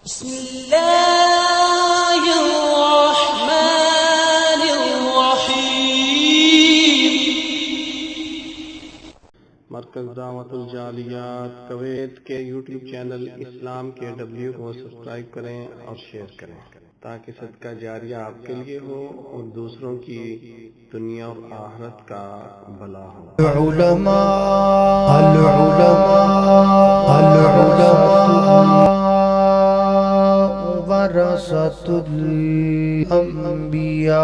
بسم اللہ الرحمن الرحیم۔ مرکز دعوت الجالیات کویت کے یوٹیوب چینل اسلام کے ڈبلیو کو سبسکرائب کریں اور شیئر کریں تاکہ صدقہ جاریہ آپ کے لیے ہو اور دوسروں کی دنیا اور آخرت کا بھلا ہو۔ العلماء ورثۃ الانبیاء۔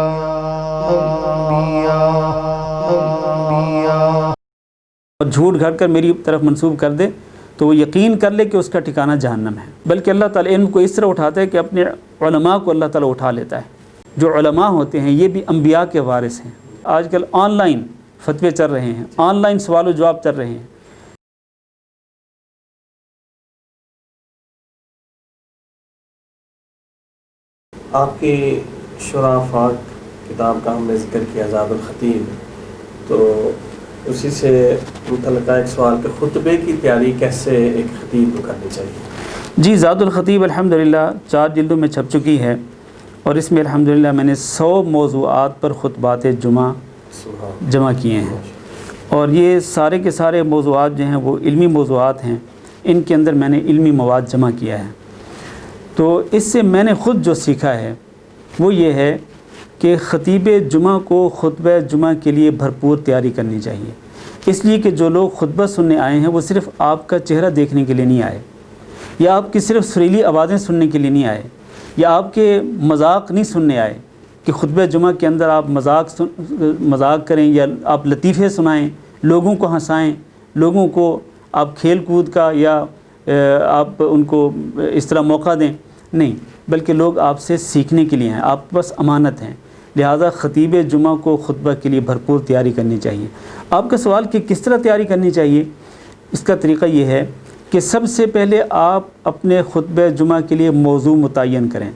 اور جھوٹ گھڑ کر میری طرف منسوب کر دے تو وہ یقین کر لے کہ اس کا ٹھکانہ جہنم ہے، بلکہ اللہ تعالیٰ علم کو اس طرح اٹھاتا ہے کہ اپنے علماء کو اللہ تعالیٰ اٹھا لیتا ہے۔ جو علماء ہوتے ہیں یہ بھی انبیاء کے وارث ہیں۔ آج کل آن لائن فتوے چل رہے ہیں، آن لائن سوال و جواب چل رہے ہیں۔ آپ کی شرافات کتاب کا ہم نے ذکر کیا زاد الخطیب، تو اسی سے متعلقہ ایک سوال کہ خطبے کی تیاری کیسے ایک خطیب کو کرنی چاہیے؟ جی، زاد الخطیب الحمدللہ 4 جلدوں میں چھپ چکی ہے، اور اس میں الحمدللہ میں نے 100 موضوعات پر خطبات جمعہ جمع کیے ہیں، اور یہ سارے کے سارے موضوعات جو ہیں وہ علمی موضوعات ہیں۔ ان کے اندر میں نے علمی مواد جمع کیا ہے۔ تو اس سے میں نے خود جو سیکھا ہے وہ یہ ہے کہ خطیب جمعہ کو خطبہ جمعہ کے لیے بھرپور تیاری کرنی چاہیے، اس لیے کہ جو لوگ خطبہ سننے آئے ہیں وہ صرف آپ کا چہرہ دیکھنے کے لیے نہیں آئے، یا آپ کی صرف سریلی آوازیں سننے کے لیے نہیں آئے، یا آپ کے مذاق نہیں سننے آئے کہ خطبہ جمعہ کے اندر آپ مذاق کریں یا آپ لطیفے سنائیں، لوگوں کو ہنسائیں، لوگوں کو آپ کھیل کود کا یا آپ ان کو اس طرح موقع دیں، نہیں، بلکہ لوگ آپ سے سیکھنے کے لیے ہیں، آپ کے پاس امانت ہیں۔ لہٰذا خطیب جمعہ کو خطبہ کے لیے بھرپور تیاری کرنی چاہیے۔ آپ کا سوال کہ کس طرح تیاری کرنی چاہیے، اس کا طریقہ یہ ہے کہ سب سے پہلے آپ اپنے خطبہ جمعہ کے لیے موضوع متعین کریں،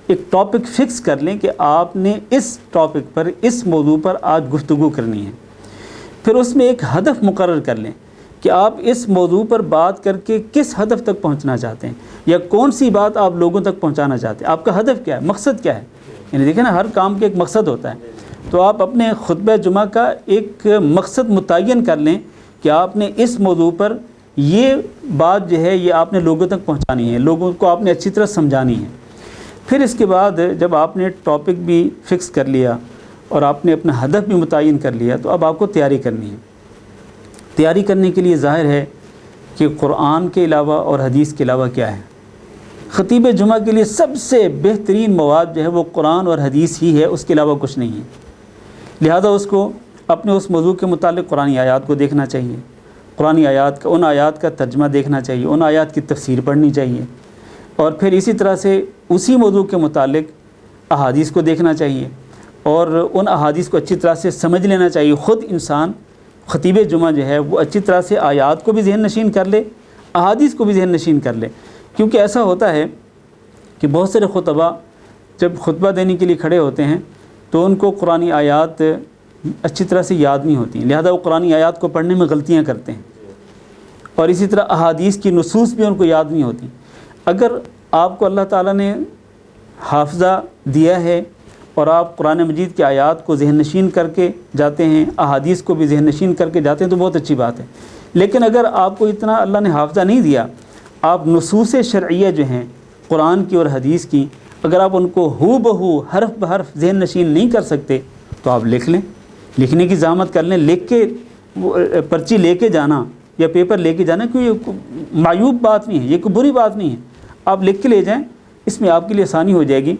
ایک ٹاپک فکس کر لیں کہ آپ نے اس ٹاپک پر، اس موضوع پر آج گفتگو کرنی ہے۔ پھر اس میں ایک ہدف مقرر کر لیں کہ آپ اس موضوع پر بات کر کے کس ہدف تک پہنچنا چاہتے ہیں، یا کون سی بات آپ لوگوں تک پہنچانا چاہتے ہیں، آپ کا ہدف کیا ہے، مقصد کیا ہے۔ یعنی دیکھیں نا، ہر کام کا ایک مقصد ہوتا ہے، تو آپ اپنے خطبہ جمعہ کا ایک مقصد متعین کر لیں کہ آپ نے اس موضوع پر یہ بات جو ہے یہ آپ نے لوگوں تک پہنچانی ہے، لوگوں کو آپ نے اچھی طرح سمجھانی ہے۔ پھر اس کے بعد جب آپ نے ٹاپک بھی فکس کر لیا اور آپ نے اپنا ہدف بھی متعین کر لیا، تو اب آپ کو تیاری کرنی ہے۔ تیاری کرنے کے لیے ظاہر ہے کہ قرآن کے علاوہ اور حدیث کے علاوہ کیا ہے، خطیب جمعہ کے لیے سب سے بہترین مواد جو ہے وہ قرآن اور حدیث ہی ہے، اس کے علاوہ کچھ نہیں ہے۔ لہذا اس کو اپنے اس موضوع کے متعلق قرآن آیات کو دیکھنا چاہیے، قرآن آیات کا، ان آیات کا ترجمہ دیکھنا چاہیے، ان آیات کی تفسیر پڑھنی چاہیے، اور پھر اسی طرح سے اسی موضوع کے متعلق احادیث کو دیکھنا چاہیے، اور ان احادیث کو اچھی طرح سے سمجھ لینا چاہیے۔ خود انسان خطیب جمعہ جو ہے وہ اچھی طرح سے آیات کو بھی ذہن نشین کر لے، احادیث کو بھی ذہن نشین کر لے، کیونکہ ایسا ہوتا ہے کہ بہت سارے خطبہ جب خطبہ دینے کے لیے کھڑے ہوتے ہیں تو ان کو قرآنی آیات اچھی طرح سے یاد نہیں ہوتی ہیں، لہذا وہ قرآنی آیات کو پڑھنے میں غلطیاں کرتے ہیں، اور اسی طرح احادیث کی نصوص بھی ان کو یاد نہیں ہوتی۔ اگر آپ کو اللہ تعالیٰ نے حافظہ دیا ہے اور آپ قرآن مجید کی آیات کو ذہن نشین کر کے جاتے ہیں، احادیث کو بھی ذہن نشین کر کے جاتے ہیں، تو بہت اچھی بات ہے۔ لیکن اگر آپ کو اتنا اللہ نے حافظہ نہیں دیا، آپ نصوص شرعیہ جو ہیں قرآن کی اور حدیث کی، اگر آپ ان کو ہو بہو حرف بحرف ذہن نشین نہیں کر سکتے تو آپ لکھ لیں، لکھنے کی زحمت کر لیں، لکھ کے پرچی لے کے جانا یا پیپر لے کے جانا کوئی معیوب بات نہیں ہے، یہ کوئی بری بات نہیں ہے، آپ لکھ کے لے جائیں، اس میں آپ کے لیے آسانی ہو جائے گی۔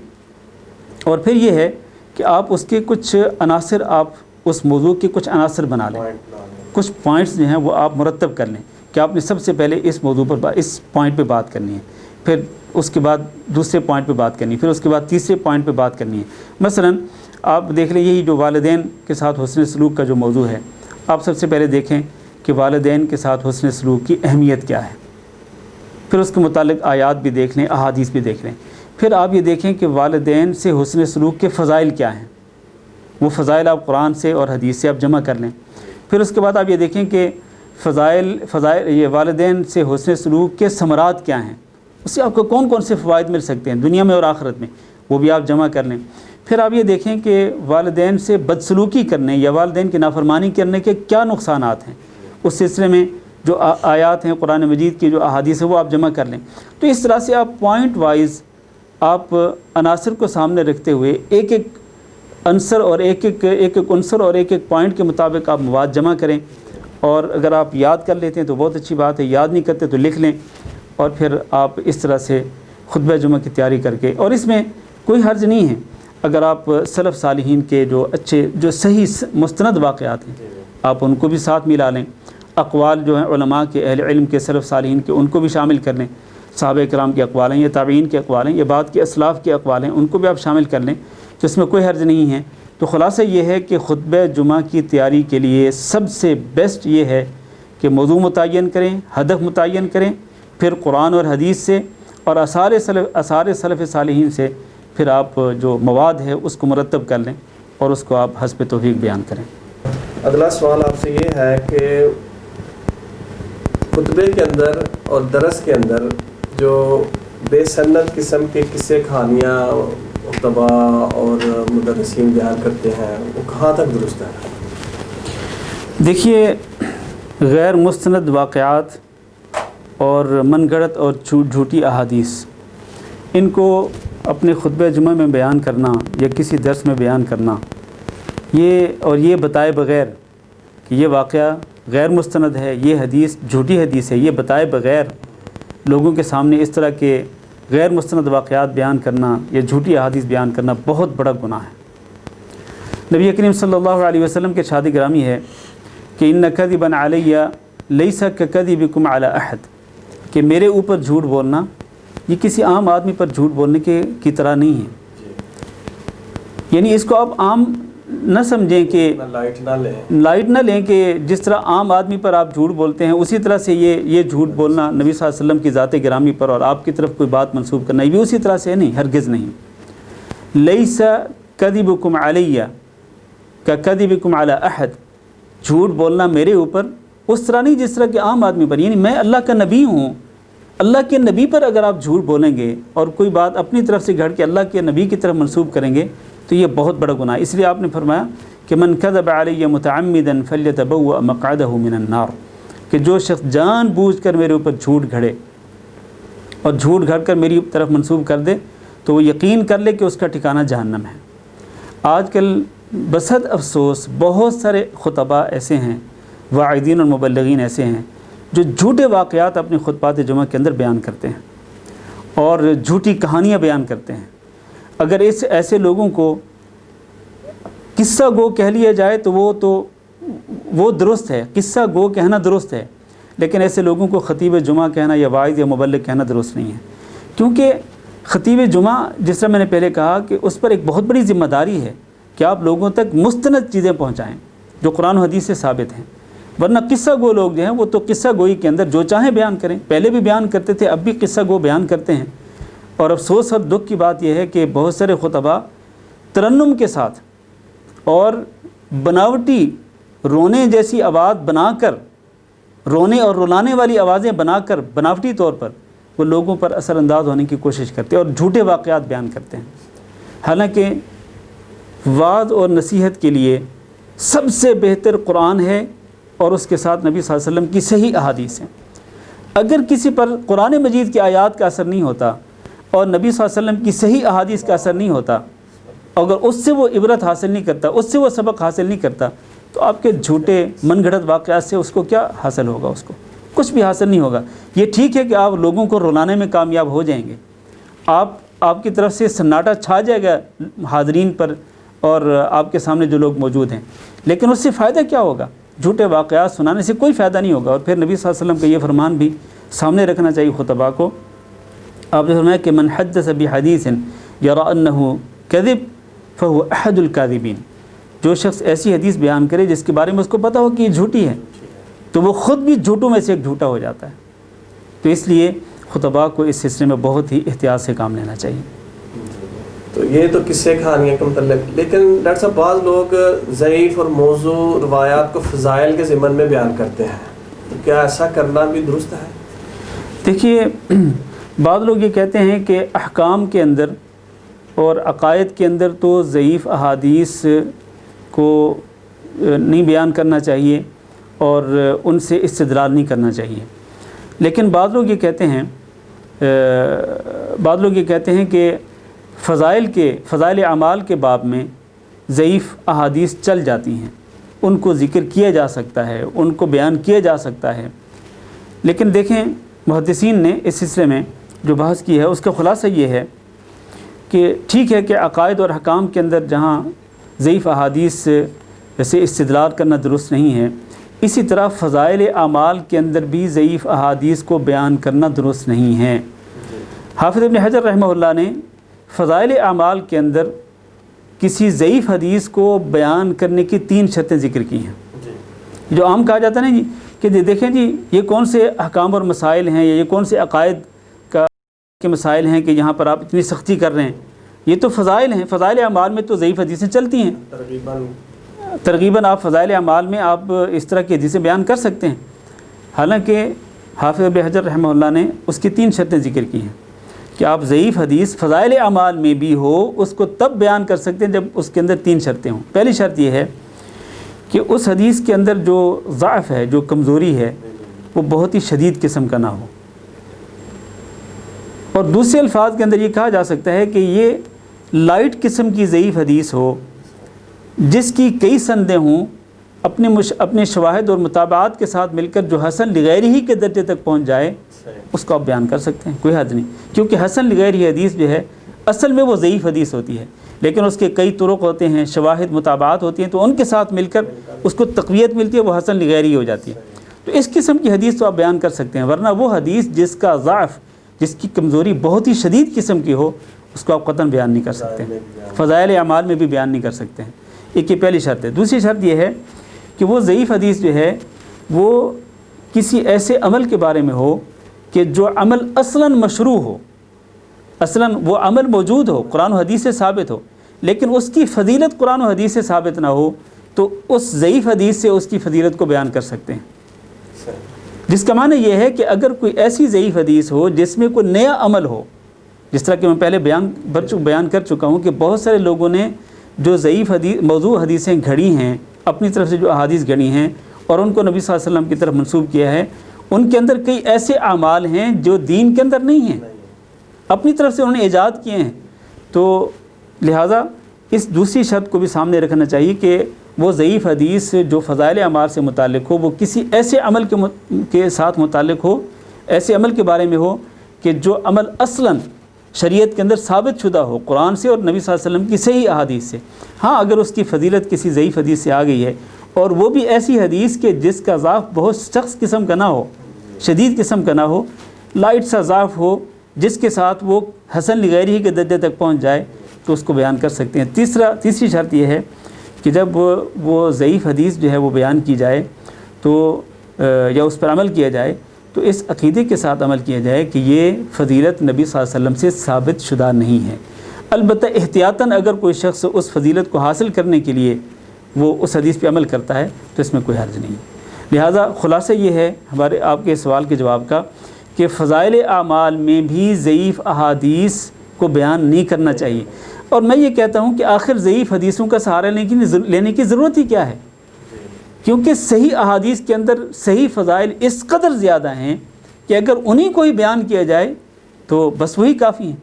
اور پھر یہ ہے کہ آپ اس کے کچھ عناصر، آپ اس موضوع کے کچھ عناصر بنا لیں، کچھ پوائنٹس جو ہیں وہ آپ مرتب کر لیں کہ آپ نے سب سے پہلے اس موضوع پر اس پوائنٹ پہ بات کرنی ہے، پھر اس کے بعد دوسرے پوائنٹ پہ بات کرنی ہے، پھر اس کے بعد تیسرے پوائنٹ پہ بات کرنی ہے۔ مثلا آپ دیکھ لیں، یہی جو والدین کے ساتھ حسن سلوک کا جو موضوع ہے، آپ سب سے پہلے دیکھیں کہ والدین کے ساتھ حسن سلوک کی اہمیت کیا ہے، پھر اس کے متعلق آیات بھی دیکھ لیں، احادیث بھی دیکھ لیں۔ پھر آپ یہ دیکھیں کہ والدین سے حسن سلوک کے فضائل کیا ہیں، وہ فضائل آپ قرآن سے اور حدیث سے آپ جمع کر لیں۔ پھر اس کے بعد آپ یہ دیکھیں کہ فضائل یہ والدین سے حسن سلوک کے ثمرات کیا ہیں، اس سے آپ کو کون کون سے فوائد مل سکتے ہیں دنیا میں اور آخرت میں، وہ بھی آپ جمع کر لیں۔ پھر آپ یہ دیکھیں کہ والدین سے بدسلوکی کرنے یا والدین کی نافرمانی کرنے کے کیا نقصانات ہیں، اس سلسلے میں جو آیات ہیں قرآن مجید کی، جو احادیث ہیں، وہ آپ جمع کر لیں۔ تو اس طرح سے آپ پوائنٹ وائز آپ عناصر کو سامنے رکھتے ہوئے ایک ایک عنصر اور ایک ایک عنصر اور ایک ایک پوائنٹ کے مطابق آپ مواد جمع کریں، اور اگر آپ یاد کر لیتے ہیں تو بہت اچھی بات ہے، یاد نہیں کرتے تو لکھ لیں، اور پھر آپ اس طرح سے خطبہ جمعہ کی تیاری کر کے، اور اس میں کوئی حرج نہیں ہے اگر آپ سلف صالحین کے جو اچھے جو صحیح مستند واقعات ہیں آپ ان کو بھی ساتھ ملا لیں، اقوال جو ہیں علماء کے، اہل علم کے، سلف صالحین کے، ان کو بھی شامل کر لیں، صحابہ کرام کے اقوال ہیں یا تابعین کے اقوال ہیں یا بعد کے اسلاف کے اقوال ہیں، ان کو بھی آپ شامل کر لیں، تو اس میں کوئی حرج نہیں ہے۔ تو خلاصہ یہ ہے کہ خطبہ جمعہ کی تیاری کے لیے سب سے بیسٹ یہ ہے کہ موضوع متعین کریں، ہدف متعین کریں، پھر قرآن اور حدیث سے اور آثار سلف صالحین سے پھر آپ جو مواد ہے اس کو مرتب کر لیں اور اس کو آپ حسب توفیق بیان کریں۔ اگلا سوال آپ سے یہ ہے کہ خطبے کے اندر اور درس کے اندر جو بے سند قسم کے قصے کہانیاں خطبہ اور مدرسین بیان کرتے ہیں وہ کہاں تک درست ہے؟ دیکھیے، غیر مستند واقعات اور من گھڑت اور جھوٹی احادیث، ان کو اپنے خطبہ جمعہ میں بیان کرنا یا کسی درس میں بیان کرنا، یہ بتائے بغیر کہ یہ واقعہ غیر مستند ہے، یہ حدیث جھوٹی حدیث ہے، یہ بتائے بغیر لوگوں کے سامنے اس طرح کے غیر مستند واقعات بیان کرنا یا جھوٹی احادیث بیان کرنا بہت بڑا گناہ ہے۔ نبی کریم صلی اللہ علیہ وسلم کے ارشاد گرامی ہے کہ ان کذبا علی لیس ککذبکم علی احد، کہ میرے اوپر جھوٹ بولنا یہ کسی عام آدمی پر جھوٹ بولنے کی طرح نہیں ہے، یعنی اس کو آپ عام نہ سمجھیں کہ لائٹ نہ لیں کہ جس طرح عام آدمی پر آپ جھوٹ بولتے ہیں اسی طرح سے یہ جھوٹ بولنا نبی صلی اللہ علیہ وسلم کی ذات گرامی پر اور آپ کی طرف کوئی بات منسوب کرنا یہ بھی اسی طرح سے ہے، نہیں، ہرگز نہیں۔ لیس کذبکم علی ککذبکم علی احد، جھوٹ بولنا میرے اوپر اس طرح نہیں جس طرح کہ عام آدمی پر، یعنی میں اللہ کا نبی ہوں، اللہ کے نبی پر اگر آپ جھوٹ بولیں گے اور کوئی بات اپنی طرف سے گھڑ کے اللہ کے نبی کی طرف منسوب کریں گے تو یہ بہت بڑا گناہ ہے۔ اس لیے آپ نے فرمایا کہ من کذب علی متعمدا فلیتبوأ مقعدہ من النار، کہ جو شخص جان بوجھ کر میرے اوپر جھوٹ گھڑے اور جھوٹ گھڑ کر میری طرف منسوب کر دے تو وہ یقین کر لے کہ اس کا ٹھکانہ جہنم ہے۔ آج کل بصد افسوس بہت سارے خطباء ایسے ہیں، واعظین اور مبلغین ایسے ہیں جو جھوٹے واقعات اپنے خطبات جمعہ کے اندر بیان کرتے ہیں اور جھوٹی کہانیاں بیان کرتے ہیں۔ اگر ایسے لوگوں کو قصہ گو کہہ لیا جائے تو وہ درست ہے، قصہ گو کہنا درست ہے، لیکن ایسے لوگوں کو خطیب جمعہ کہنا یا واعظ یا مبلغ کہنا درست نہیں ہے، کیونکہ خطیب جمعہ جس طرح میں نے پہلے کہا کہ اس پر ایک بہت بڑی ذمہ داری ہے کہ آپ لوگوں تک مستند چیزیں پہنچائیں جو قرآن و حدیث سے ثابت ہیں، ورنہ قصہ گو لوگ جو ہیں وہ تو قصہ گوئی کے اندر جو چاہیں بیان کریں، پہلے بھی بیان کرتے تھے، اب بھی قصہ گو بیان کرتے ہیں۔ اور افسوس اور دکھ کی بات یہ ہے کہ بہت سارے خطباء ترنم کے ساتھ اور بناوٹی رونے جیسی آواز بنا کر، رونے اور رلانے والی آوازیں بنا کر بناوٹی طور پر وہ لوگوں پر اثر انداز ہونے کی کوشش کرتے ہیں اور جھوٹے واقعات بیان کرتے ہیں، حالانکہ وعظ اور نصیحت کے لیے سب سے بہتر قرآن ہے اور اس کے ساتھ نبی صلی اللہ علیہ وسلم کی صحیح احادیث ہیں۔ اگر کسی پر قرآن مجید کی آیات کا اثر نہیں ہوتا اور نبی صلی اللہ علیہ وسلم کی صحیح احادیث کا اثر نہیں ہوتا، اگر اس سے وہ عبرت حاصل نہیں کرتا، اس سے وہ سبق حاصل نہیں کرتا، تو آپ کے جھوٹے من گھڑت واقعات سے اس کو کیا حاصل ہوگا؟ اس کو کچھ بھی حاصل نہیں ہوگا۔ یہ ٹھیک ہے کہ آپ لوگوں کو رلانے میں کامیاب ہو جائیں گے، آپ کی طرف سے سناٹا چھا جائے گا حاضرین پر اور آپ کے سامنے جو لوگ موجود ہیں، لیکن اس سے فائدہ کیا ہوگا؟ جھوٹے واقعات سنانے سے کوئی فائدہ نہیں ہوگا۔ اور پھر نبی صلی اللہ علیہ وسلم کا یہ فرمان بھی سامنے رکھنا چاہیے خطباء کو۔ آپ نے فرمایا کہ من حدث بحدیث یری انہ کذب فہو احد الکاذبین، جو شخص ایسی حدیث بیان کرے جس کے بارے میں اس کو پتہ ہو کہ یہ جھوٹی ہے تو وہ خود بھی جھوٹوں میں سے ایک جھوٹا ہو جاتا ہے۔ تو اس لیے خطباء کو اس سلسلے میں بہت ہی احتیاط سے کام لینا چاہیے۔ تو یہ تو قصے کہانیاں کے متعلق، لیکن ڈاکٹر صاحب بعض لوگ ضعیف اور موضوع روایات کو فضائل کے ضمن میں بیان کرتے ہیں، تو کیا ایسا کرنا بھی درست ہے؟ دیکھیے، بعض لوگ یہ کہتے ہیں کہ احکام کے اندر اور عقائد کے اندر تو ضعیف احادیث کو نہیں بیان کرنا چاہیے اور ان سے استدلال نہیں کرنا چاہیے، لیکن بعض لوگ یہ کہتے ہیں کہ فضائل اعمال کے باب میں ضعیف احادیث چل جاتی ہیں، ان کو ذکر کیا جا سکتا ہے، ان کو بیان کیا جا سکتا ہے۔ لیکن دیکھیں محدثین نے اس سلسلے میں جو بحث کی ہے اس کا خلاصہ یہ ہے کہ ٹھیک ہے کہ عقائد اور احکام کے اندر جہاں ضعیف احادیث سے استدلال کرنا درست نہیں ہے، اسی طرح فضائل اعمال کے اندر بھی ضعیف احادیث کو بیان کرنا درست نہیں ہے۔ حافظ ابن حجر رحمہ اللہ نے فضائل اعمال کے اندر کسی ضعیف حدیث کو بیان کرنے کی 3 شرطیں ذکر کی ہیں۔ جو عام کہا جاتا ہے نا جی کہ دیکھیں جی یہ کون سے احکام اور مسائل ہیں، یا یہ کون سے عقائد کے مسائل ہیں کہ یہاں پر آپ اتنی سختی کر رہے ہیں، یہ تو فضائل ہیں، فضائل اعمال میں تو ضعیف حدیثیں چلتی ہیں، ترغیباً آپ فضائل اعمال میں آپ اس طرح کی حدیثیں بیان کر سکتے ہیں۔ حالانکہ حافظ ابن حجر رحمہ اللہ نے اس کی 3 شرطیں ذکر کی ہیں کہ آپ ضعیف حدیث فضائل اعمال میں بھی ہو اس کو تب بیان کر سکتے ہیں جب اس کے اندر 3 شرطیں ہوں۔ پہلی شرط یہ ہے کہ اس حدیث کے اندر جو ضعف ہے، جو کمزوری ہے، وہ بہت ہی شدید قسم کا نہ ہو، اور دوسرے الفاظ کے اندر یہ کہا جا سکتا ہے کہ یہ لائٹ قسم کی ضعیف حدیث ہو جس کی کئی سندیں ہوں، اپنے شواہد اور مطابعات کے ساتھ مل کر جو حسن لغیرہ ہی کے درجے تک پہنچ جائے، اس کو آپ بیان کر سکتے ہیں، کوئی حد نہیں، کیونکہ حسن لغیرہ حدیث جو ہے اصل میں وہ ضعیف حدیث ہوتی ہے، لیکن اس کے کئی طرق ہوتے ہیں، شواہد مطابعات ہوتی ہیں، تو ان کے ساتھ مل کر اس کو تقویت ملتی ہے، وہ حسن لغیرہ ہو جاتی ہے۔ تو اس قسم کی حدیث تو آپ بیان کر سکتے ہیں، ورنہ وہ حدیث جس کا ضعف، جس کی کمزوری بہت ہی شدید قسم کی ہو، اس کو آپ قطعاً بیان نہیں کر سکتے، فضائل اعمال میں بھی بیان نہیں کر سکتے ہیں۔ ایک یہ پہلی شرط ہے۔ دوسری شرط یہ ہے کہ وہ ضعیف حدیث جو ہے وہ کسی ایسے عمل کے بارے میں ہو کہ جو عمل اصلاً مشروع ہو، اصلاً وہ عمل موجود ہو، قرآن و حدیث سے ثابت ہو، لیکن اس کی فضیلت قرآن و حدیث سے ثابت نہ ہو، تو اس ضعیف حدیث سے اس کی فضیلت کو بیان کر سکتے ہیں۔ جس کا معنی یہ ہے کہ اگر کوئی ایسی ضعیف حدیث ہو جس میں کوئی نیا عمل ہو، جس طرح کہ میں پہلے بیان کر چکا ہوں کہ بہت سارے لوگوں نے جو ضعیف حدیث موضوع حدیثیں گھڑی ہیں، اپنی طرف سے جو احادیث گھڑی ہیں اور ان کو نبی صلی اللہ علیہ وسلم کی طرف منسوب کیا ہے، ان کے اندر کئی ایسے اعمال ہیں جو دین کے اندر نہیں ہیں، اپنی طرف سے انہوں نے ایجاد کیے ہیں۔ تو لہٰذا اس دوسری شرط کو بھی سامنے رکھنا چاہیے کہ وہ ضعیف حدیث جو فضائل اعمال سے متعلق ہو، وہ کسی ایسے عمل کے ساتھ متعلق ہو، ایسے عمل کے بارے میں ہو کہ جو عمل اصلاً شریعت کے اندر ثابت شدہ ہو، قرآن سے اور نبی صلی اللہ علیہ وسلم کی صحیح احادیث سے۔ ہاں اگر اس کی فضیلت کسی ضعیف حدیث سے آ گئی ہے، اور وہ بھی ایسی حدیث کے جس کا ضعف بہت سخت قسم کا نہ ہو، شدید قسم کا نہ ہو، لائٹ سا ضعف ہو جس کے ساتھ وہ حسن لغیرہ کے درجے تک پہنچ جائے، تو اس کو بیان کر سکتے ہیں۔ تیسری شرط یہ ہے کہ جب وہ ضعیف حدیث جو ہے وہ بیان کی جائے تو یا اس پر عمل کیا جائے تو اس عقیدے کے ساتھ عمل کیا جائے کہ یہ فضیلت نبی صلی اللہ علیہ وسلم سے ثابت شدہ نہیں ہے۔ البتہ احتیاطاً اگر کوئی شخص اس فضیلت کو حاصل کرنے کے لیے وہ اس حدیث پہ عمل کرتا ہے تو اس میں کوئی حرج نہیں۔ لہٰذا خلاصہ یہ ہے ہمارے آپ کے سوال کے جواب کا کہ فضائل اعمال میں بھی ضعیف احادیث کو بیان نہیں کرنا چاہیے۔ اور میں یہ کہتا ہوں کہ آخر ضعیف حدیثوں کا سہارا لینے کی ضرورت ہی کیا ہے، کیونکہ صحیح احادیث کے اندر صحیح فضائل اس قدر زیادہ ہیں کہ اگر انہی کو ہی بیان کیا جائے تو بس وہی کافی ہیں۔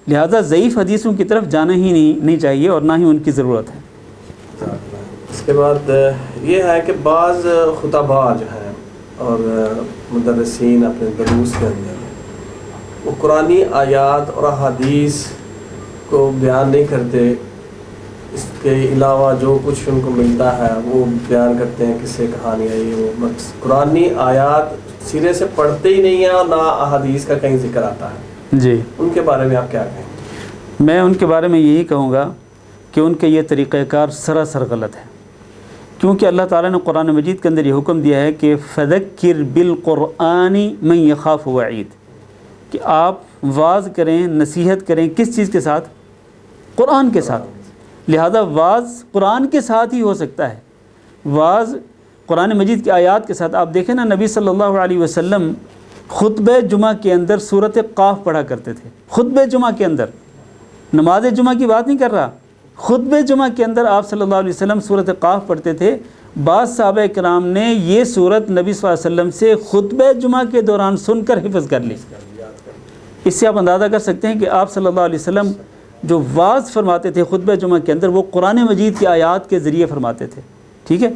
لہذا ضعیف حدیثوں کی طرف جانا ہی نہیں چاہیے اور نہ ہی ان کی ضرورت ہے۔ اس کے بعد یہ ہے کہ بعض خطباء جو ہیں اور مدرسین اپنے دروس کے اندر وہ قرآنی آیات اور احادیث کو بیان نہیں کرتے، اس کے علاوہ جو کچھ ان کو ملتا ہے وہ بیان کرتے ہیں، قصے کہانیاں، یہ وہ بس قرآنی آیات سرے سے پڑھتے ہی نہیں ہیں اور نہ احادیث کا کہیں ذکر آتا ہے۔ جی، ان کے بارے میں آپ کیا کہیں؟ میں ان کے بارے میں یہی کہوں گا کہ ان کا یہ طریقہ کار سراسر غلط ہے، کیونکہ اللہ تعالیٰ نے قرآن مجید کے اندر یہ حکم دیا ہے کہ فذکر بالقرآن من یخاف وعید، کہ آپ واعظ کریں، نصیحت کریں، کس چیز کے ساتھ؟ قرآن کے ساتھ۔ لہذا واعظ قرآن کے ساتھ ہی ہو سکتا ہے، واعظ قرآن مجید کی آیات کے ساتھ۔ آپ دیکھیں نا نبی صلی اللہ علیہ وسلم خطبہ جمعہ کے اندر سورۃ قاف پڑھا کرتے تھے. خطبہ جمعہ کے اندر، نماز جمعہ کی بات نہیں کر رہا، خطبہ جمعہ کے اندر آپ صلی اللہ علیہ وسلم سورۃ قاف پڑھتے تھے. بعض صحابہ کرام نے یہ سورت نبی صلی اللہ علیہ وسلم سے خطبہ جمعہ کے دوران سن کر حفظ کر لی. اس سے آپ اندازہ کر سکتے ہیں کہ آپ صلی اللہ علیہ وسلم جو واعظ فرماتے تھے خطبہ جمعہ کے اندر وہ قرآن مجید کی آیات کے ذریعے فرماتے تھے. ٹھیک ہے.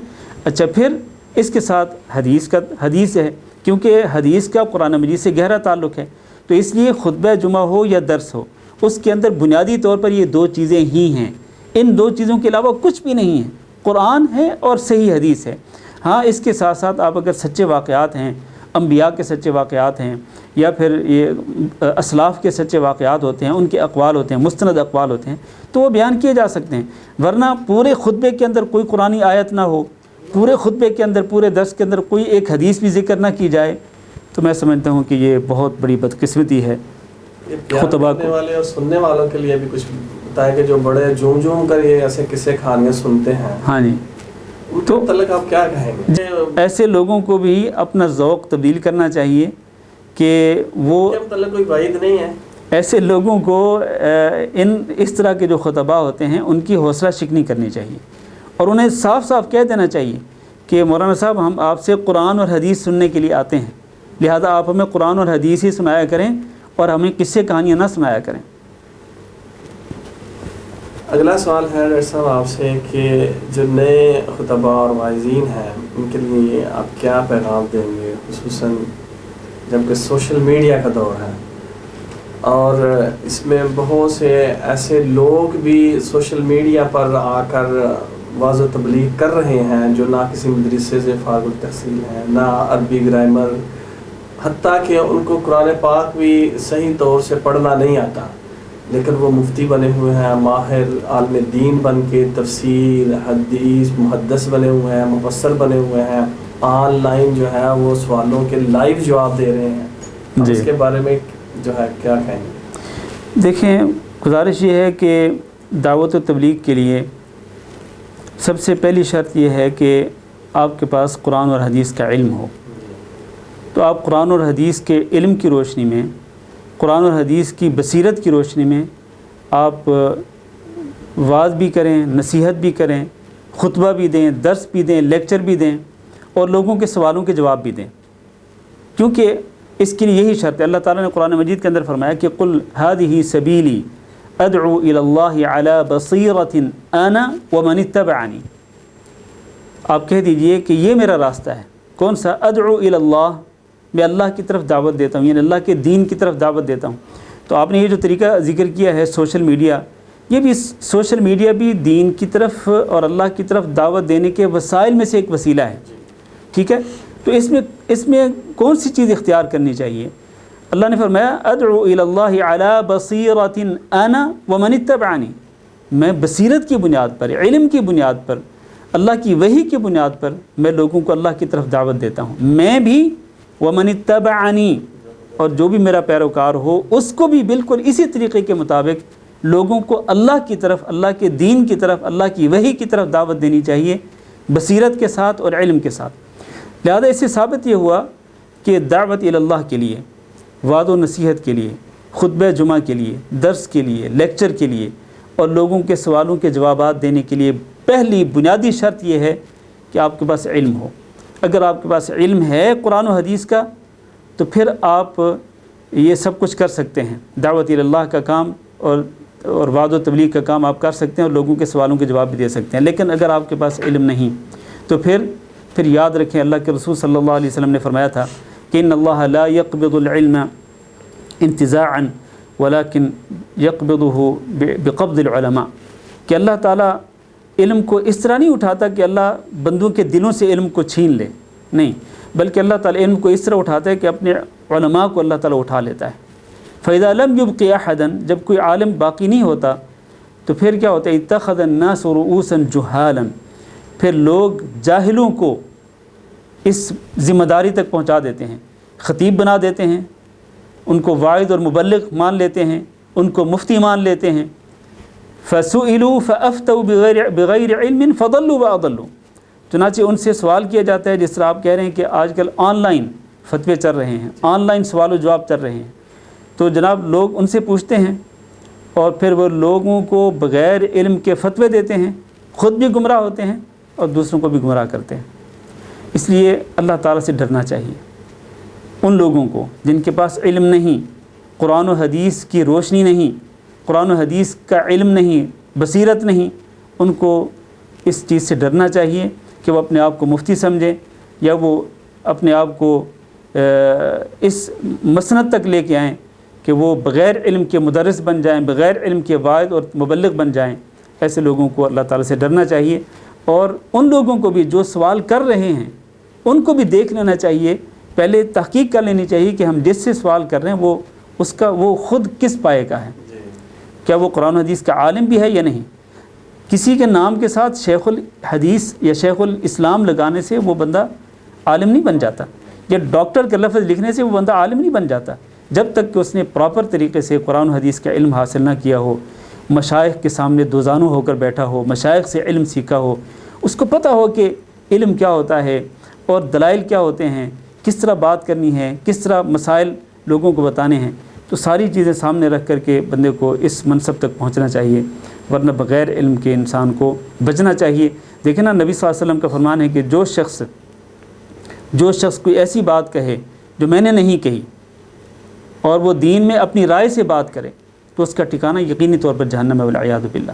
اچھا، پھر اس کے ساتھ حدیث ہے، کیونکہ حدیث کا قرآن مجید سے گہرا تعلق ہے، تو اس لیے خطبہ جمعہ ہو یا درس ہو، اس کے اندر بنیادی طور پر یہ دو چیزیں ہی ہیں. ان دو چیزوں کے علاوہ کچھ بھی نہیں ہے. قرآن ہے اور صحیح حدیث ہے. ہاں، اس کے ساتھ ساتھ آپ اگر سچے واقعات ہیں، انبیاء کے سچے واقعات ہیں، یا پھر یہ اسلاف کے سچے واقعات ہوتے ہیں، ان کے اقوال ہوتے ہیں، مستند اقوال ہوتے ہیں، تو وہ بیان کیے جا سکتے ہیں. ورنہ پورے خطبے کے اندر کوئی قرآنی آیت نہ ہو، پورے خطبے کے اندر، پورے درس کے اندر کوئی ایک حدیث بھی ذکر نہ کی جائے، تو میں سمجھتا ہوں کہ یہ بہت بڑی بدقسمتی ہے. خطبہ کرنے والے اور سننے والوں کے لیے بھی کچھ بتائیں کہ جو بڑے جھوم کر یہ ایسے قصے کہانیاں سنتے ہیں، ہاں جی، تو متعلق آپ کیا کہیں گے؟ ایسے لوگوں کو بھی اپنا ذوق تبدیل کرنا چاہیے کہ وہ متعلق کوئی وعید نہیں ہے. ایسے لوگوں کو اس طرح کے جو خطباء ہوتے ہیں ان کی حوصلہ شکنی کرنی چاہیے، اور انہیں صاف صاف کہہ دینا چاہیے کہ مولانا صاحب ہم آپ سے قرآن اور حدیث سننے کے لیے آتے ہیں، لہذا آپ ہمیں قرآن اور حدیث ہی سنایا کریں اور ہمیں قصے کہانیاں نہ سنایا کریں. اگلا سوال ہے ڈاکٹر صاحب آپ سے کہ جو نئے خطباء اور واعظین ہیں ان کے لیے آپ کیا پیغام دیں گے، خصوصاً جبکہ سوشل میڈیا کا دور ہے اور اس میں بہت سے ایسے لوگ بھی سوشل میڈیا پر آ کر واعظ و تبلیغ کر رہے ہیں جو نہ کسی مدرسے سے فارغ التحصیل ہیں، نہ عربی گرامر، حتیٰ کہ ان کو قرآن پاک بھی صحیح طور سے پڑھنا نہیں آتا، لیکن وہ مفتی بنے ہوئے ہیں، ماہر عالم دین بن کے تفسیر، حدیث، محدث بنے ہوئے ہیں، مفسر بنے ہوئے ہیں، آن لائن جو ہے وہ سوالوں کے لائیو جواب دے رہے ہیں. اس کے بارے میں جو ہے کیا کہیں گے؟ دیکھیں، گزارش یہ ہے کہ دعوت و تبلیغ کے لیے سب سے پہلی شرط یہ ہے کہ آپ کے پاس قرآن اور حدیث کا علم ہو. تو آپ قرآن اور حدیث کے علم کی روشنی میں، قرآن اور حدیث کی بصیرت کی روشنی میں آپ وعظ بھی کریں، نصیحت بھی کریں، خطبہ بھی دیں، درس بھی دیں، لیکچر بھی دیں، اور لوگوں کے سوالوں کے جواب بھی دیں. کیونکہ اس کے لیے یہی شرط ہے. اللہ تعالیٰ نے قرآن مجید کے اندر فرمایا کہ قل هذه سبیلی ادعو الى اللہ علی بصیرۃ انا ومن اتبعنی. آپ کہہ دیجئے کہ یہ میرا راستہ ہے. کون سا؟ ادعو الی اللہ، میں اللہ کی طرف دعوت دیتا ہوں، یعنی اللہ کے دین کی طرف دعوت دیتا ہوں. تو آپ نے یہ جو طریقہ ذکر کیا ہے سوشل میڈیا، یہ بھی سوشل میڈیا بھی دین کی طرف اور اللہ کی طرف دعوت دینے کے وسائل میں سے ایک وسیلہ ہے. ٹھیک ہے. تو اس میں کون سی چیز اختیار کرنی چاہیے؟ اللہ نے فرمایا ادعو الی اللہ علی بصیرۃ انا ومن اتبعنی. میں بصیرت کی بنیاد پر، علم کی بنیاد پر، اللہ کی وحی کی بنیاد پر میں لوگوں کو اللہ کی طرف دعوت دیتا ہوں. میں بھی ومن اتبعنی، اور جو بھی میرا پیروکار ہو اس کو بھی بالکل اسی طریقے کے مطابق لوگوں کو اللہ کی طرف، اللہ کے دین کی طرف، اللہ کی وحی کی طرف دعوت دینی چاہیے، بصیرت کے ساتھ اور علم کے ساتھ. لہذا اس سے ثابت یہ ہوا کہ دعوت الی اللہ کے لیے، وعظ و نصیحت کے لیے، خطبہ جمعہ کے لیے، درس کے لیے، لیکچر کے لیے، اور لوگوں کے سوالوں کے جوابات دینے کے لیے پہلی بنیادی شرط یہ ہے کہ آپ کے پاس علم ہو. اگر آپ کے پاس علم ہے قرآن و حدیث کا تو پھر آپ یہ سب کچھ کر سکتے ہیں. دعوت الی اللہ کا کام اور وعظ و تبلیغ کا کام آپ کر سکتے ہیں اور لوگوں کے سوالوں کے جواب بھی دے سکتے ہیں. لیکن اگر آپ کے پاس علم نہیں تو پھر یاد رکھیں اللہ کے رسول صلی اللہ علیہ وسلم نے فرمایا تھا کہ ان اللہ لا يقبض العلم انتزاعا ولكن يقبضه بقبض العلماء. کہ اللہ تعالیٰ علم کو اس طرح نہیں اٹھاتا کہ اللہ بندوں کے دلوں سے علم کو چھین لے، نہیں، بلکہ اللہ تعالیٰ علم کو اس طرح اٹھاتا ہے کہ اپنے علماء کو اللہ تعالیٰ اٹھا لیتا ہے. فإذا لم يبق أحدا، جب کوئی عالم باقی نہیں ہوتا تو پھر کیا ہوتا ہے؟ اتخذ الناس رؤوسا جہالا، پھر لوگ جاہلوں کو اس ذمہ داری تک پہنچا دیتے ہیں، خطیب بنا دیتے ہیں، ان کو واعظ اور مبلغ مان لیتے ہیں، ان کو مفتی مان لیتے ہیں. فسئلوا فافتوا بغیر علم فضلوا واضلوا. چنانچہ ان سے سوال کیا جاتا ہے، جس طرح آپ کہہ رہے ہیں کہ آج کل آن لائن فتوے چل رہے ہیں، آن لائن سوال و جواب چل رہے ہیں، تو جناب لوگ ان سے پوچھتے ہیں اور پھر وہ لوگوں کو بغیر علم کے فتوے دیتے ہیں، خود بھی گمراہ ہوتے ہیں اور دوسروں کو بھی گمراہ کرتے ہیں۔ اس لیے اللہ تعالیٰ سے ڈرنا چاہیے۔ ان لوگوں کو جن کے پاس علم نہیں، قرآن و حدیث کی روشنی نہیں، قرآن و حدیث کا علم نہیں، بصیرت نہیں، ان کو اس چیز سے ڈرنا چاہیے کہ وہ اپنے آپ کو مفتی سمجھیں یا وہ اپنے آپ کو اس مسند تک لے کے آئیں کہ وہ بغیر علم کے مدرس بن جائیں، بغیر علم کے واعظ اور مبلغ بن جائیں۔ ایسے لوگوں کو اللہ تعالیٰ سے ڈرنا چاہیے، اور ان لوگوں کو بھی جو سوال کر رہے ہیں ان کو بھی دیکھ لینا چاہیے، پہلے تحقیق کر لینی چاہیے کہ ہم جس سے سوال کر رہے ہیں وہ خود کس پائے کا ہے، کیا وہ قرآن و حدیث کا عالم بھی ہے یا نہیں۔ کسی کے نام کے ساتھ شیخ الحدیث یا شیخ الاسلام لگانے سے وہ بندہ عالم نہیں بن جاتا، یا ڈاکٹر کا لفظ لکھنے سے وہ بندہ عالم نہیں بن جاتا، جب تک کہ اس نے پراپر طریقے سے قرآن و حدیث کا علم حاصل نہ کیا ہو، مشائخ کے سامنے دوزانو ہو کر بیٹھا ہو، مشائخ سے علم سیکھا ہو، اس کو پتہ ہو کہ علم کیا ہوتا ہے اور دلائل کیا ہوتے ہیں، کس طرح بات کرنی ہے، کس طرح مسائل لوگوں کو بتانے ہیں، تو ساری چیزیں سامنے رکھ کر کے بندے کو اس منصب تک پہنچنا چاہیے، ورنہ بغیر علم کے انسان کو بچنا چاہیے۔ دیکھیں نا، نبی صلی اللہ علیہ وسلم کا فرمان ہے کہ جو شخص کوئی ایسی بات کہے جو میں نے نہیں کہی اور وہ دین میں اپنی رائے سے بات کرے تو اس کا ٹھکانہ یقینی طور پر جہنم ہے، والعیاذ باللہ۔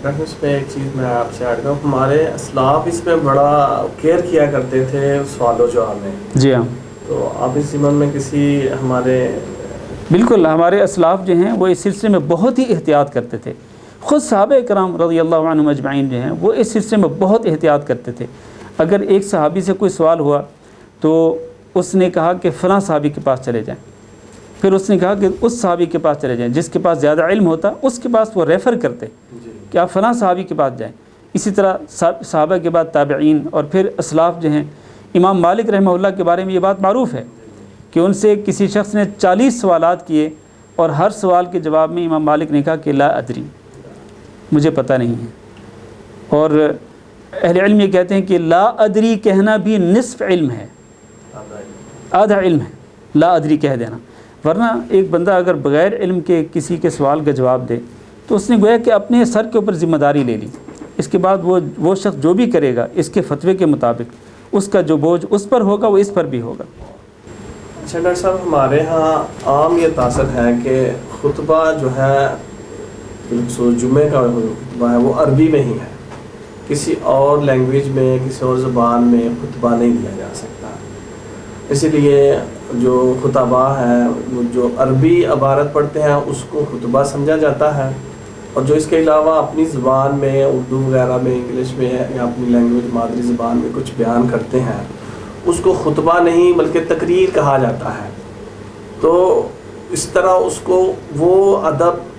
ڈاکٹر اس میں ایک چیز میں آپ سے ایڈ کروں، ہمارے اسلاف اس میں بڑا کیئر کیا کرتے تھے سوال و جواب میں۔ جی ہاں، تو آپ اس زمن میں کسی ہمارے بالکل ہمارے اسلاف جو ہیں وہ اس سلسلے میں بہت ہی احتیاط کرتے تھے، خود صحابہ کرام رضی اللہ عنہم اجمعین جو ہیں وہ اس سلسلے میں بہت احتیاط کرتے تھے۔ اگر ایک صحابی سے کوئی سوال ہوا تو اس نے کہا کہ فلاں صحابی کے پاس چلے جائیں، پھر اس نے کہا کہ اس صحابی کے پاس چلے جائیں، جس کے پاس زیادہ علم ہوتا اس کے پاس وہ ریفر کرتے کہ آپ فلاں صحابی کے پاس جائیں۔ اسی طرح صحابہ کے بعد تابعین اور پھر اسلاف جو ہیں، امام مالک رحمہ اللہ کے بارے میں یہ بات معروف ہے کہ ان سے کسی شخص نے 40 سوالات کیے اور ہر سوال کے جواب میں امام مالک نے کہا کہ لا ادری، مجھے پتہ نہیں ہے۔ اور اہل علم یہ کہتے ہیں کہ لا ادری کہنا بھی نصف علم ہے، آدھا علم ہے لا ادری کہہ دینا، ورنہ ایک بندہ اگر بغیر علم کے کسی کے سوال کا جواب دے تو اس نے گویا کہ اپنے سر کے اوپر ذمہ داری لے لی، اس کے بعد وہ شخص جو بھی کرے گا اس کے فتوے کے مطابق اس کا جو بوجھ اس پر ہوگا وہ اس پر بھی ہوگا۔ اچھا ڈاکٹر صاحب، ہمارے ہاں عام یہ تاثر ہے کہ خطبہ جو ہے جمعے کا خطبہ ہے وہ عربی میں ہی ہے، کسی اور لینگویج میں کسی اور زبان میں خطبہ نہیں دیا جا سکتا، اسی لیے جو خطبہ ہیں وہ جو عربی عبارت پڑھتے ہیں اس کو خطبہ سمجھا جاتا ہے، اور جو اس کے علاوہ اپنی زبان میں اردو وغیرہ میں انگلش میں یا اپنی لینگویج مادری زبان میں کچھ بیان کرتے ہیں اس کو خطبہ نہیں بلکہ تقریر کہا جاتا ہے۔ تو اس طرح اس کو وہ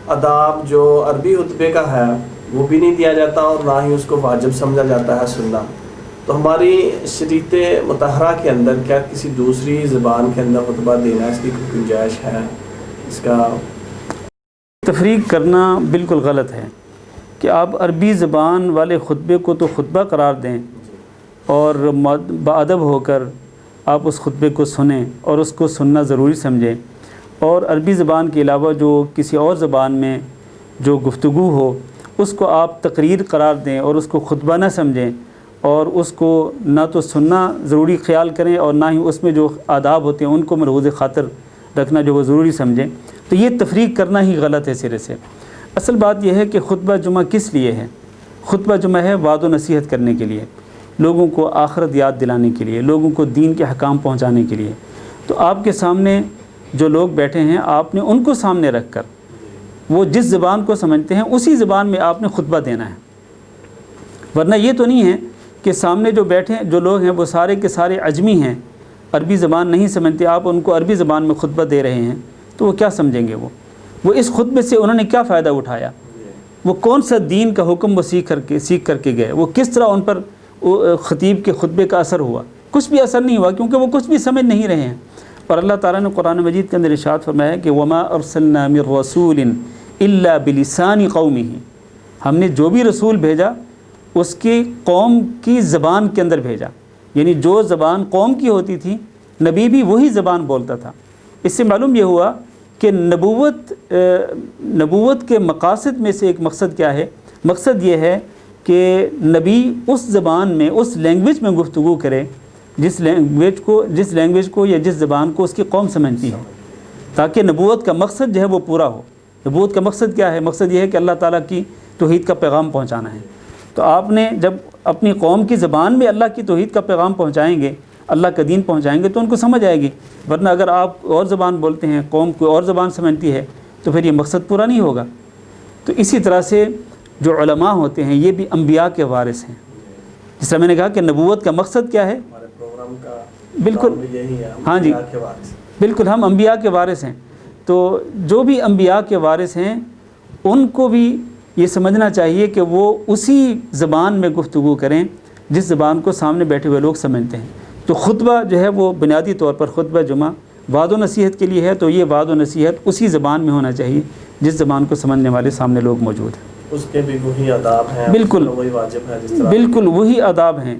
آداب جو عربی خطبے کا ہے وہ بھی نہیں دیا جاتا اور نہ ہی اس کو واجب سمجھا جاتا ہے سننا۔ تو ہماری شریعت مطہرہ کے اندر کیا کسی دوسری زبان کے اندر خطبہ دینا اس کی کوئی گنجائش ہے؟ اس کا تفریق کرنا بالکل غلط ہے کہ آپ عربی زبان والے خطبے کو تو خطبہ قرار دیں اور باادب ہو کر آپ اس خطبے کو سنیں اور اس کو سننا ضروری سمجھیں، اور عربی زبان کے علاوہ جو کسی اور زبان میں جو گفتگو ہو اس کو آپ تقریر قرار دیں اور اس کو خطبہ نہ سمجھیں اور اس کو نہ تو سننا ضروری خیال کریں اور نہ ہی اس میں جو آداب ہوتے ہیں ان کو ملحوظ خاطر رکھنا جو وہ ضروری سمجھیں، تو یہ تفریق کرنا ہی غلط ہے سرے سے۔ اصل بات یہ ہے کہ خطبہ جمعہ کس لیے ہے؟ خطبہ جمعہ ہے وعظ و نصیحت کرنے کے لیے، لوگوں کو آخرت یاد دلانے کے لیے، لوگوں کو دین کے احکام پہنچانے کے لیے۔ تو آپ کے سامنے جو لوگ بیٹھے ہیں آپ نے ان کو سامنے رکھ کر وہ جس زبان کو سمجھتے ہیں اسی زبان میں آپ نے خطبہ دینا ہے، ورنہ یہ تو نہیں ہے کہ سامنے جو بیٹھے جو لوگ ہیں وہ سارے کے سارے عجمی ہیں، عربی زبان نہیں سمجھتے، آپ ان کو عربی زبان میں خطبہ دے رہے ہیں تو وہ کیا سمجھیں گے؟ وہ اس خطبے سے انہوں نے کیا فائدہ اٹھایا؟ وہ کون سا دین کا حکم وہ سیکھ کر کے گئے؟ وہ کس طرح ان پر خطیب کے خطبے کا اثر ہوا؟ کچھ بھی اثر نہیں ہوا، کیونکہ وہ کچھ بھی سمجھ نہیں رہے ہیں۔ اور اللہ تعالیٰ نے قرآن مجید کے اندر ارشاد فرمایا کہ وما ارسلنا من رسول الا بلسان قومه، ہم نے جو بھی رسول بھیجا اس کی قوم کی زبان کے اندر بھیجا، یعنی جو زبان قوم کی ہوتی تھی نبی بھی وہی زبان بولتا تھا۔ اس سے معلوم یہ ہوا کہ نبوت کے مقاصد میں سے ایک مقصد کیا ہے؟ مقصد یہ ہے کہ نبی اس زبان میں، اس لینگویج میں گفتگو کرے جس لینگویج کو یا جس زبان کو اس کی قوم سمجھتی ہے، تاکہ نبوت کا مقصد جو ہے وہ پورا ہو۔ نبوت کا مقصد کیا ہے؟ مقصد یہ ہے کہ اللہ تعالیٰ کی توحید کا پیغام پہنچانا ہے۔ تو آپ نے جب اپنی قوم کی زبان میں اللہ کی توحید کا پیغام پہنچائیں گے، اللہ کا دین پہنچائیں گے، تو ان کو سمجھ آئے گی۔ ورنہ اگر آپ اور زبان بولتے ہیں، قوم کوئی اور زبان سمجھتی ہے، تو پھر یہ مقصد پورا نہیں ہوگا۔ تو اسی طرح سے جو علماء ہوتے ہیں یہ بھی انبیاء کے وارث ہیں۔ جس طرح میں نے کہا کہ نبوت کا مقصد کیا ہے؟ ہمارے پروگرام کا بالکل یہی ہے، ہاں جی، انبیاء کے وارث۔ بالکل ہم انبیاء کے وارث ہیں۔ تو جو بھی انبیاء کے وارث ہیں ان کو بھی یہ سمجھنا چاہیے کہ وہ اسی زبان میں گفتگو کریں جس زبان کو سامنے بیٹھے ہوئے لوگ سمجھتے ہیں۔ تو خطبہ جو ہے وہ بنیادی طور پر خطبہ جمعہ وعد و نصیحت کے لیے ہے، تو یہ وعد و نصیحت اسی زبان میں ہونا چاہیے جس زبان کو سمجھنے والے سامنے لوگ موجود ہیں۔ اس کے بھی وہی آداب ہیں، بالکل وہی واجب ہے، جس طرح بالکل وہی آداب ہیں،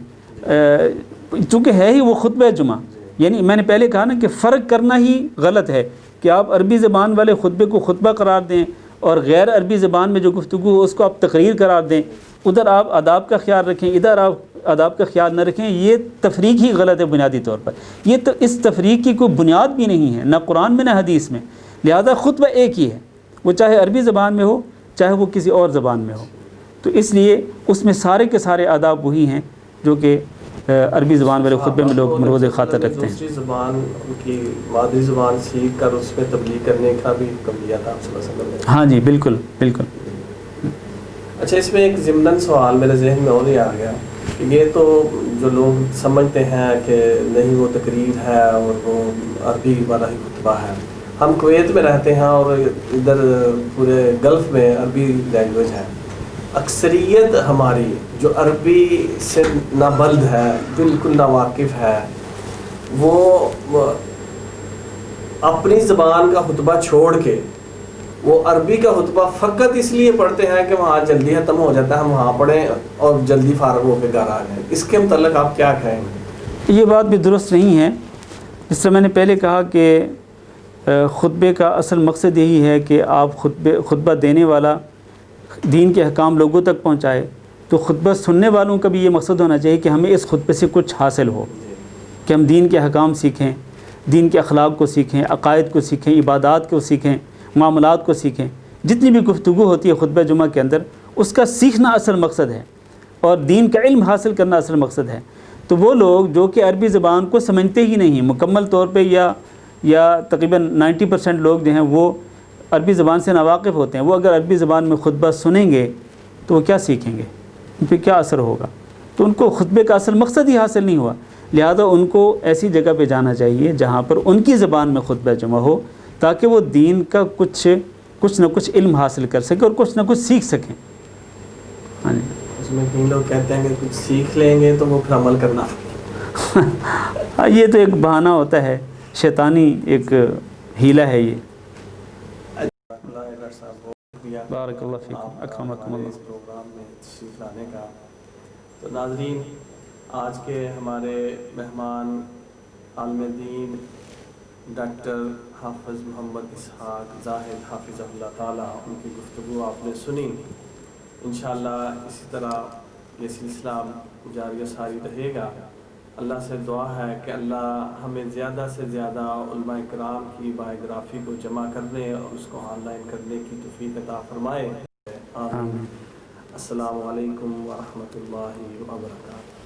چونکہ ہے ہی وہ خطبہ جمعہ۔ یعنی میں نے پہلے کہا نا کہ فرق کرنا ہی غلط ہے کہ آپ عربی زبان والے خطبے کو خطبہ قرار دیں اور غیر عربی زبان میں جو گفتگو ہو اس کو آپ تقریر قرار دیں، ادھر آپ آداب کا خیال رکھیں، ادھر آپ آداب کا خیال نہ رکھیں۔ یہ تفریق ہی غلط ہے بنیادی طور پر۔ یہ تو اس تفریق کی کوئی بنیاد بھی نہیں ہے، نہ قرآن میں نہ حدیث میں۔ لہذا خطبہ ایک ہی ہے، وہ چاہے عربی زبان میں ہو چاہے وہ کسی اور زبان میں ہو۔ تو اس لیے اس میں سارے کے سارے آداب وہی ہیں جو کہ عربی زبان والے خطبے میں لوگ مروز خاطر رکھتے ہیں۔ دوسری زبان ان کی مادری زبان سیکھ کر اس میں تبلیغ کرنے کا بھی حکم دیا تھا آپ صلی اللہ علیہ وسلم نے۔ ہاں جی، بالکل بالکل۔ اچھا، اس میں ایک ضمناً سوال میرے ذہن میں اور ہی آ گیا کہ یہ تو جو لوگ سمجھتے ہیں کہ نہیں وہ تقریر ہے اور وہ عربی والا ہی خطبہ ہے۔ ہم کویت میں رہتے ہیں اور ادھر پورے گلف میں عربی لینگویج ہے۔ اکثریت ہماری جو عربی سے نابلد ہے، بالکل ناواقف ہے، وہ اپنی زبان کا خطبہ چھوڑ کے وہ عربی کا خطبہ فقط اس لیے پڑھتے ہیں کہ وہاں جلدی ختم ہو جاتا ہے، ہم وہاں پڑھیں اور جلدی فارغ ہو کے گھر آ جائیں۔ اس کے متعلق آپ کیا کہیں گے؟ یہ بات بھی درست نہیں ہے۔ جس طرح میں نے پہلے کہا کہ خطبے کا اصل مقصد یہی ہے کہ آپ خطبہ دینے والا دین کے احکام لوگوں تک پہنچائے، تو خطبہ سننے والوں کا بھی یہ مقصد ہونا چاہیے کہ ہمیں اس خطبے سے کچھ حاصل ہو، کہ ہم دین کے احکام سیکھیں، دین کے اخلاق کو سیکھیں، عقائد کو سیکھیں، عبادات کو سیکھیں، معاملات کو سیکھیں۔ جتنی بھی گفتگو ہوتی ہے خطبہ جمعہ کے اندر، اس کا سیکھنا اصل مقصد ہے اور دین کا علم حاصل کرنا اصل مقصد ہے۔ تو وہ لوگ جو کہ عربی زبان کو سمجھتے ہی نہیں مکمل طور پہ، یا تقریباً 90% لوگ جو ہیں وہ عربی زبان سے ناواقف ہوتے ہیں، وہ اگر عربی زبان میں خطبہ سنیں گے تو وہ کیا سیکھیں گے؟ ان پہ کیا اثر ہوگا؟ تو ان کو خطبے کا اصل مقصد ہی حاصل نہیں ہوا۔ لہذا ان کو ایسی جگہ پہ جانا چاہیے جہاں پر ان کی زبان میں خطبہ جمعہ ہو، تاکہ وہ دین کا کچھ نہ کچھ علم حاصل کر سکیں اور کچھ نہ کچھ سیکھ سکیں۔ ہاں جی، اس میں کئی لوگ کہتے ہیں کہ کچھ سیکھ لیں گے تو وہ پھر عمل کرنا ہاں، یہ تو ایک بہانہ ہوتا ہے، شیطانی ایک ہیلہ ہے یہ۔ بارک اللہ فیکم، اکرمکم اللہ۔ اس پروگرام میں تشریف لانے کا۔ تو ناظرین، آج کے ہمارے مہمان عالم دین ڈاکٹر حافظ محمد اسحاق زاہد حافظہ اللہ تعالیٰ، ان کی گفتگو آپ نے سنی۔ انشاءاللہ اسی طرح یہ سلسلہ جاری و ساری رہے گا۔ اللہ سے دعا ہے کہ اللہ ہمیں زیادہ سے زیادہ علماء کرام کی بایوگرافی کو جمع کرنے اور اس کو آن لائن کرنے کی توفیق عطا فرمائے۔ آمین۔ السلام علیکم ورحمۃ اللہ وبرکاتہ۔